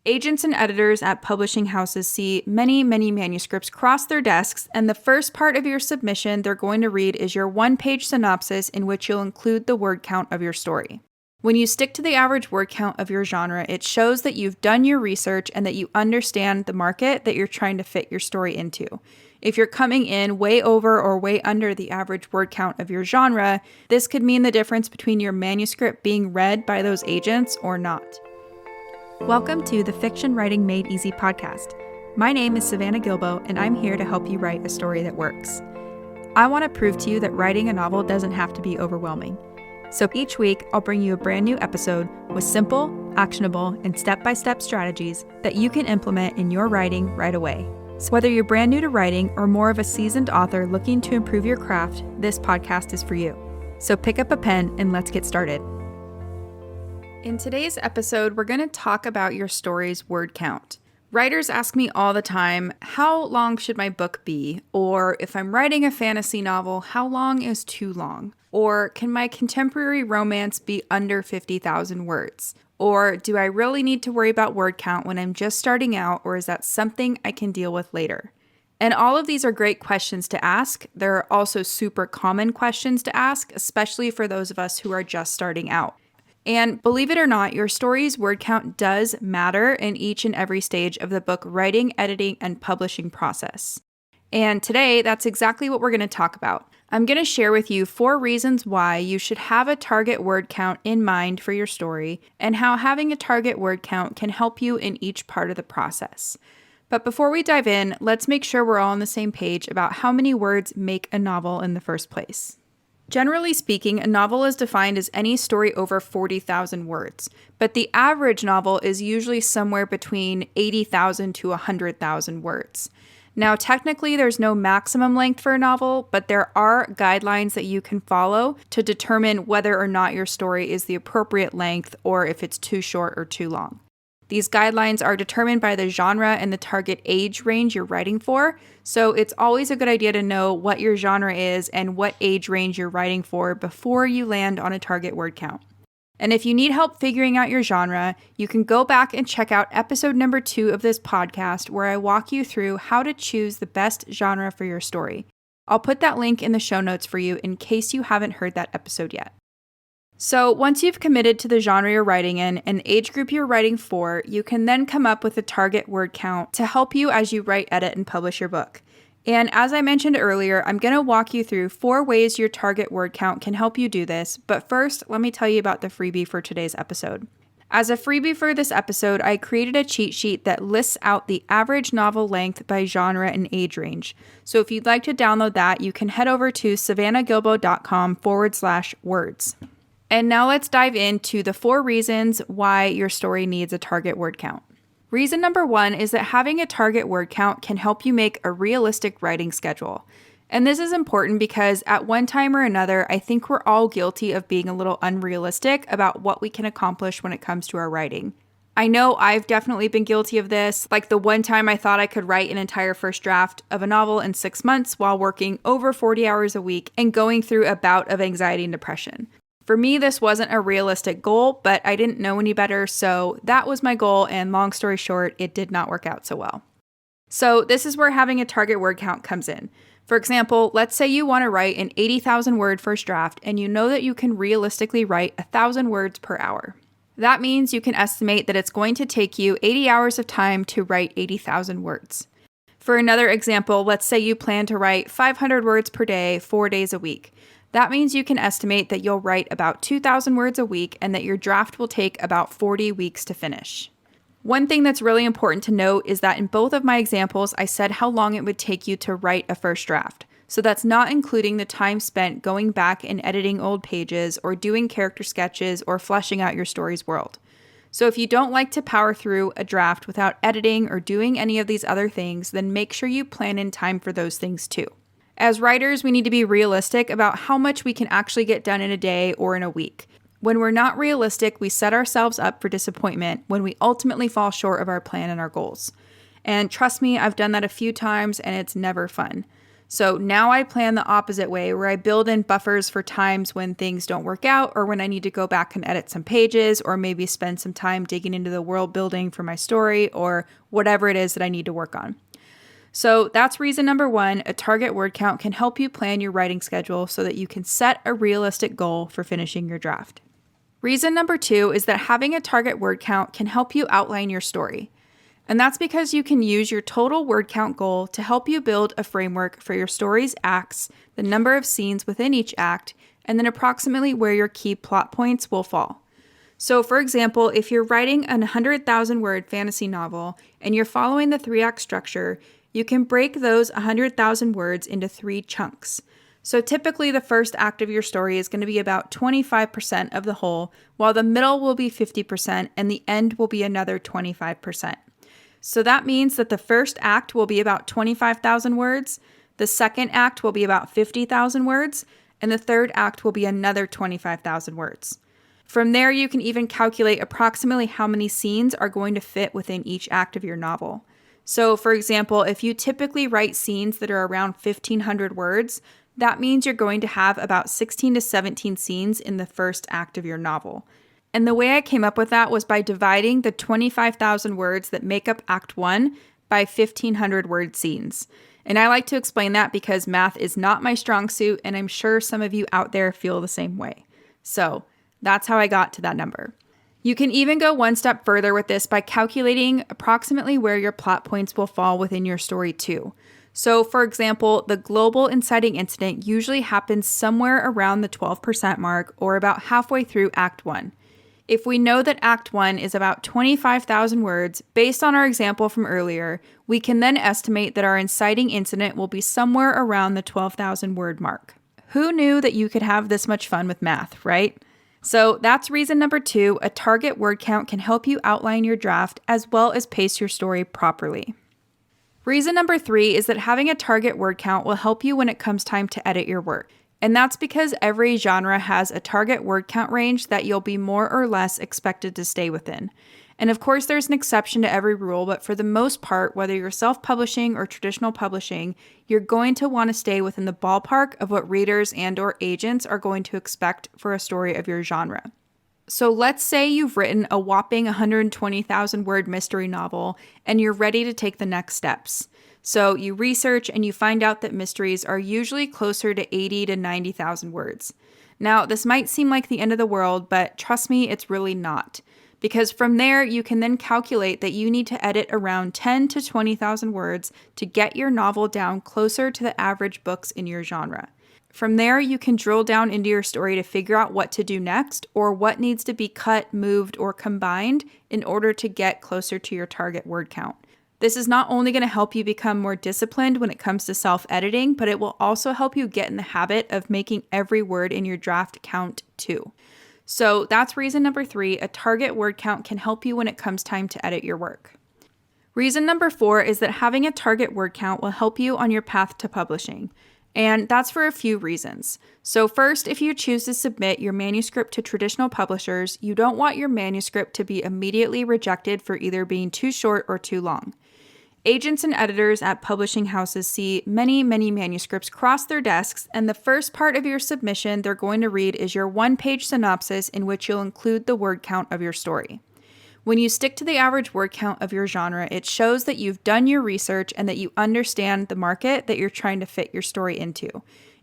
Agents and editors at publishing houses see many manuscripts cross their desks, and the first part of your submission they're going to read is your one-page synopsis in which you'll include the word count of your story. When you stick to the average word count of your genre, it shows that you've done your research and that you understand the market that you're trying to fit your story into. If you're coming in way over or way under the average word count of your genre, this could mean the difference between your manuscript being read by those agents or not. Welcome to the Fiction Writing Made Easy podcast. My name is Savannah Gilbo, and I'm here to help you write a story that works. I want to prove to you that writing a novel doesn't have to be overwhelming. So each week, I'll bring you a brand new episode with simple, actionable, and step-by-step strategies that you can implement in your writing right away. So whether you're brand new to writing or more of a seasoned author looking to improve your craft, this podcast is for you. So pick up a pen and let's get started. In today's episode, we're going to talk about your story's word count. Writers ask me all the time, how long should my book be? Or if I'm writing a fantasy novel, how long is too long? Or can my contemporary romance be under 50,000 words? Or do I really need to worry about word count when I'm just starting out, or is that something I can deal with later? And all of these are great questions to ask. They're also super common questions to ask, especially for those of us who are just starting out. And believe it or not, your story's word count does matter in each and every stage of the book writing, editing, and publishing process. And today, that's exactly what we're going to talk about. I'm going to share with you 4 reasons why you should have a target word count in mind for your story, and how having a target word count can help you in each part of the process. But before we dive in, let's make sure we're all on the same page about how many words make a novel in the first place. Generally speaking, a novel is defined as any story over 40,000 words, but the average novel is usually somewhere between 80,000 to 100,000 words. Now, technically, there's no maximum length for a novel, but there are guidelines that you can follow to determine whether or not your story is the appropriate length or if it's too short or too long. These guidelines are determined by the genre and the target age range you're writing for, so it's always a good idea to know what your genre is and what age range you're writing for before you land on a target word count. And if you need help figuring out your genre, you can go back and check out episode number 2 of this podcast, where I walk you through how to choose the best genre for your story. I'll put that link in the show notes for you in case you haven't heard that episode yet. So once you've committed to the genre you're writing in and age group you're writing for, you can then come up with a target word count to help you as you write, edit, and publish your book. And as I mentioned earlier, I'm going to walk you through 4 ways your target word count can help you do this, but first, let me tell you about the freebie for today's episode. As a freebie for this episode, I created a cheat sheet that lists out the average novel length by genre and age range. So if you'd like to download that, you can head over to savannahgilbo.com/words. And now let's dive into the 4 reasons why your story needs a target word count. Reason number 1 is that having a target word count can help you make a realistic writing schedule. And this is important because at one time or another, I think we're all guilty of being a little unrealistic about what we can accomplish when it comes to our writing. I know I've definitely been guilty of this, like the one time I thought I could write an entire first draft of a novel in 6 months while working over 40 hours a week and going through a bout of anxiety and depression. For me, this wasn't a realistic goal, but I didn't know any better, so that was my goal, and long story short, it did not work out so well. So this is where having a target word count comes in. For example, let's say you want to write an 80,000 word first draft, and you know that you can realistically write 1,000 words per hour. That means you can estimate that it's going to take you 80 hours of time to write 80,000 words. For another example, let's say you plan to write 500 words per day, 4 days a week. That means you can estimate that you'll write about 2,000 words a week and that your draft will take about 40 weeks to finish. One thing that's really important to note is that in both of my examples, I said how long it would take you to write a first draft. So that's not including the time spent going back and editing old pages or doing character sketches or fleshing out your story's world. So if you don't like to power through a draft without editing or doing any of these other things, then make sure you plan in time for those things too. As writers, we need to be realistic about how much we can actually get done in a day or in a week. When we're not realistic, we set ourselves up for disappointment when we ultimately fall short of our plan and our goals. And trust me, I've done that a few times and it's never fun. So now I plan the opposite way, where I build in buffers for times when things don't work out, or when I need to go back and edit some pages, or maybe spend some time digging into the world building for my story, or whatever it is that I need to work on. So that's reason number 1, a target word count can help you plan your writing schedule so that you can set a realistic goal for finishing your draft. Reason number 2 is that having a target word count can help you outline your story. And that's because you can use your total word count goal to help you build a framework for your story's acts, the number of scenes within each act, and then approximately where your key plot points will fall. So for example, if you're writing a 100,000 word fantasy novel and you're following the 3-act structure, you can break those 100,000 words into 3 chunks. So typically the first act of your story is going to be about 25% of the whole, while the middle will be 50% and the end will be another 25%. So that means that the first act will be about 25,000 words, the second act will be about 50,000 words, and the third act will be another 25,000 words. From there, you can even calculate approximately how many scenes are going to fit within each act of your novel. So for example, if you typically write scenes that are around 1,500 words, that means you're going to have about 16 to 17 scenes in the first act of your novel. And the way I came up with that was by dividing the 25,000 words that make up Act 1 by 1,500 word scenes. And I like to explain that because math is not my strong suit, and I'm sure some of you out there feel the same way. So that's how I got to that number. You can even go one step further with this by calculating approximately where your plot points will fall within your story too. So for example, the global inciting incident usually happens somewhere around the 12% mark or about halfway through Act 1. If we know that Act 1 is about 25,000 words, based on our example from earlier, we can then estimate that our inciting incident will be somewhere around the 12,000 word mark. Who knew that you could have this much fun with math, right? So that's reason number 2, a target word count can help you outline your draft as well as pace your story properly. Reason number 3 is that having a target word count will help you when it comes time to edit your work. And that's because every genre has a target word count range that you'll be more or less expected to stay within. And of course, there's an exception to every rule, but for the most part, whether you're self-publishing or traditional publishing, you're going to want to stay within the ballpark of what readers and/or agents are going to expect for a story of your genre. So let's say you've written a whopping 120,000 word mystery novel and you're ready to take the next steps. So you research and you find out that mysteries are usually closer to 80 to 90,000 words. Now, this might seem like the end of the world, but trust me, it's really not. Because from there, you can then calculate that you need to edit around 10 to 20,000 words to get your novel down closer to the average books in your genre. From there, you can drill down into your story to figure out what to do next or what needs to be cut, moved, or combined in order to get closer to your target word count. This is not only going to help you become more disciplined when it comes to self-editing, but it will also help you get in the habit of making every word in your draft count too. So that's reason number 3, a target word count can help you when it comes time to edit your work. Reason number 4 is that having a target word count will help you on your path to publishing. And that's for a few reasons. So first, if you choose to submit your manuscript to traditional publishers, you don't want your manuscript to be immediately rejected for either being too short or too long. Agents and editors at publishing houses see many manuscripts cross their desks, and the first part of your submission they're going to read is your one-page synopsis in which you'll include the word count of your story. When you stick to the average word count of your genre, it shows that you've done your research and that you understand the market that you're trying to fit your story into.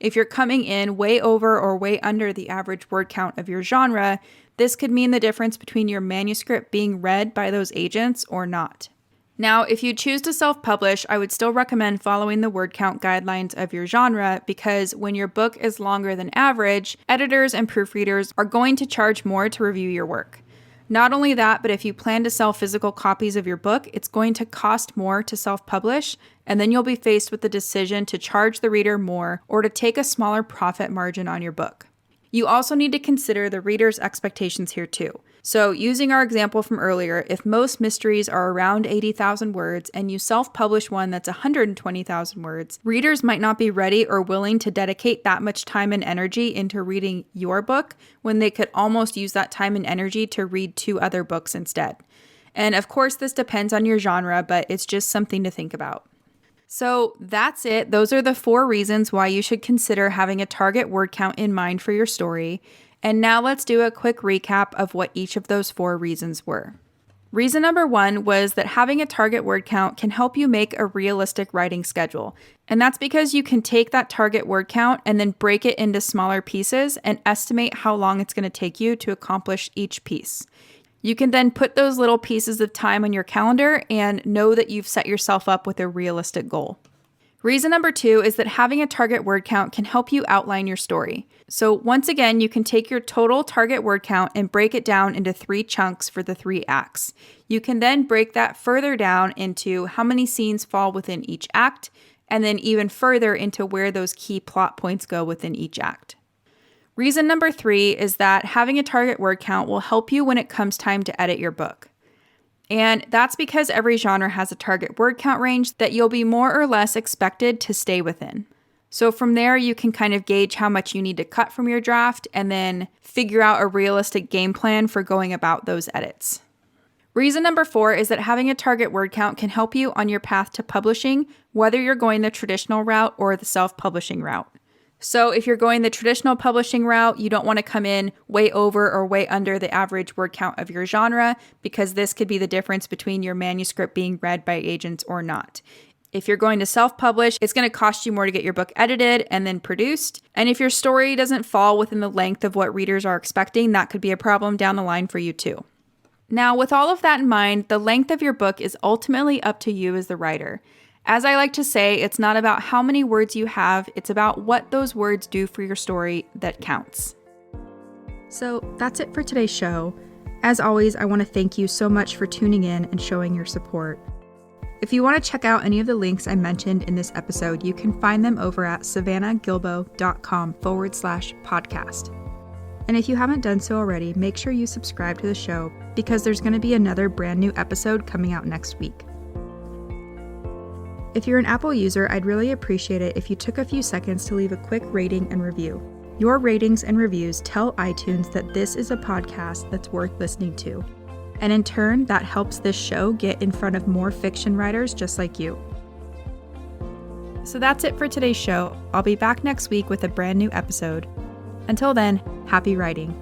If you're coming in way over or way under the average word count of your genre, this could mean the difference between your manuscript being read by those agents or not. Now, if you choose to self-publish, I would still recommend following the word count guidelines of your genre because when your book is longer than average, editors and proofreaders are going to charge more to review your work. Not only that, but if you plan to sell physical copies of your book, it's going to cost more to self-publish, and then you'll be faced with the decision to charge the reader more or to take a smaller profit margin on your book. You also need to consider the reader's expectations here too. So using our example from earlier, if most mysteries are around 80,000 words and you self-publish one that's 120,000 words, readers might not be ready or willing to dedicate that much time and energy into reading your book when they could almost use that time and energy to read 2 other books instead. And of course, this depends on your genre, but it's just something to think about. So that's it. Those are the 4 reasons why you should consider having a target word count in mind for your story. And now let's do a quick recap of what each of those 4 reasons were. Reason number 1 was that having a target word count can help you make a realistic writing schedule. And that's because you can take that target word count and then break it into smaller pieces and estimate how long it's going to take you to accomplish each piece. You can then put those little pieces of time on your calendar and know that you've set yourself up with a realistic goal. Reason number 2 is that having a target word count can help you outline your story. So once again, you can take your total target word count and break it down into 3 chunks for the 3 acts. You can then break that further down into how many scenes fall within each act, and then even further into where those key plot points go within each act. Reason number 3 is that having a target word count will help you when it comes time to edit your book. And that's because every genre has a target word count range that you'll be more or less expected to stay within. So from there, you can kind of gauge how much you need to cut from your draft and then figure out a realistic game plan for going about those edits. Reason number 4 is that having a target word count can help you on your path to publishing, whether you're going the traditional route or the self-publishing route. So if you're going the traditional publishing route, you don't want to come in way over or way under the average word count of your genre, because this could be the difference between your manuscript being read by agents or not. If you're going to self-publish, it's going to cost you more to get your book edited and then produced. And if your story doesn't fall within the length of what readers are expecting, that could be a problem down the line for you too. Now, with all of that in mind, the length of your book is ultimately up to you as the writer. As I like to say, it's not about how many words you have, it's about what those words do for your story that counts. So that's it for today's show. As always, I want to thank you so much for tuning in and showing your support. If you want to check out any of the links I mentioned in this episode, you can find them over at savannahgilbo.com/podcast. And if you haven't done so already, make sure you subscribe to the show because there's going to be another brand new episode coming out next week. If you're an Apple user, I'd really appreciate it if you took a few seconds to leave a quick rating and review. Your ratings and reviews tell iTunes that this is a podcast that's worth listening to. And in turn, that helps this show get in front of more fiction writers just like you. So that's it for today's show. I'll be back next week with a brand new episode. Until then, happy writing.